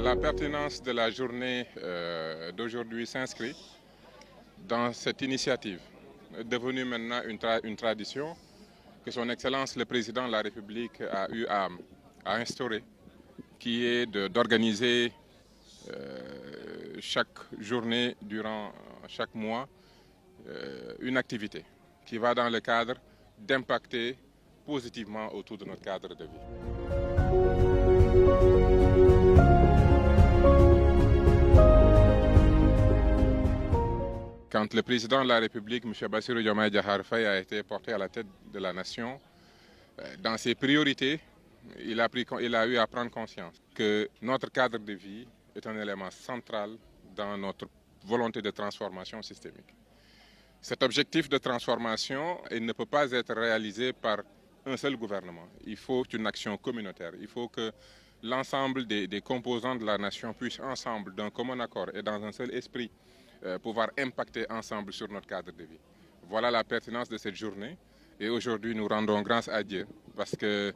La pertinence de la journée d'aujourd'hui s'inscrit dans cette initiative, devenue maintenant une tradition que son Excellence le Président de la République a eu à instaurer, qui est d'organiser chaque journée durant chaque mois une activité qui va dans le cadre d'impacter positivement autour de notre cadre de vie. Quand le président de la République, M. Bassirou Diomaye Diakhar Faye, a été porté à la tête de la nation, dans ses priorités, il a eu à prendre conscience que notre cadre de vie est un élément central dans notre volonté de transformation systémique. Cet objectif de transformation ne peut pas être réalisé par un seul gouvernement. Il faut une action communautaire. Il faut que l'ensemble des composants de la nation puissent ensemble, d'un commun accord et dans un seul esprit, pouvoir impacter ensemble sur notre cadre de vie. Voilà la pertinence de cette journée. Et aujourd'hui, nous rendons grâce à Dieu parce que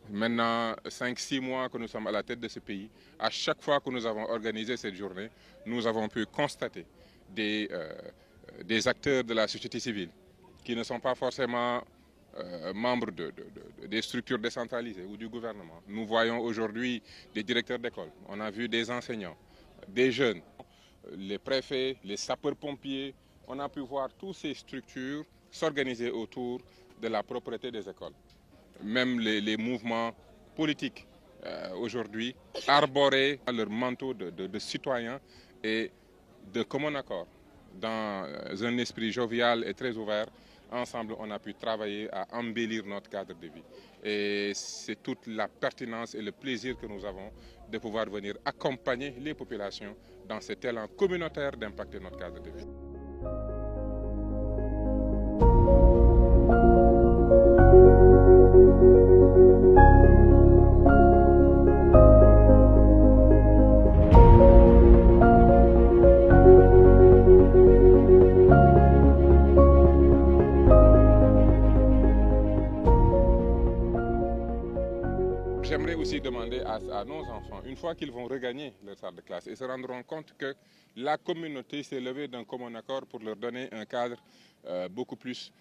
maintenant 5-6 mois que nous sommes à la tête de ce pays, à chaque fois que nous avons organisé cette journée, nous avons pu constater des acteurs de la société civile qui ne sont pas forcément membres des structures décentralisées ou du gouvernement. Nous voyons aujourd'hui des directeurs d'école, on a vu des enseignants, des jeunes, les préfets, les sapeurs-pompiers. On a pu voir toutes ces structures s'organiser autour de la propreté des écoles. Même les mouvements politiques aujourd'hui arborer leur manteau de citoyens et de commun accord. Dans un esprit jovial et très ouvert, ensemble, on a pu travailler à embellir notre cadre de vie. Et c'est toute la pertinence et le plaisir que nous avons de pouvoir venir accompagner les populations dans cet élan communautaire d'impacter notre cadre de vie. J'aimerais aussi demander à nos enfants, une fois qu'ils vont regagner leur salle de classe, ils se rendront compte que la communauté s'est levée d'un commun accord pour leur donner un cadre beaucoup plus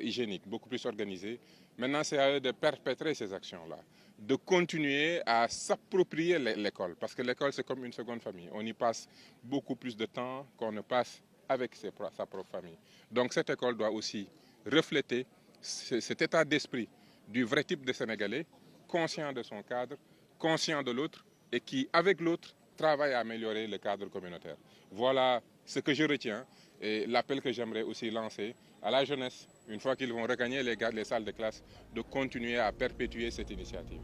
hygiénique, beaucoup plus organisé. Maintenant, c'est à eux de perpétrer ces actions-là, de continuer à s'approprier l'école, parce que l'école, c'est comme une seconde famille. On y passe beaucoup plus de temps qu'on ne passe avec sa propre famille. Donc cette école doit aussi refléter cet état d'esprit du vrai type de Sénégalais, conscient de son cadre, conscient de l'autre et qui, avec l'autre, travaille à améliorer le cadre communautaire. Voilà ce que je retiens et l'appel que j'aimerais aussi lancer à la jeunesse, une fois qu'ils vont regagner les salles de classe, de continuer à perpétuer cette initiative.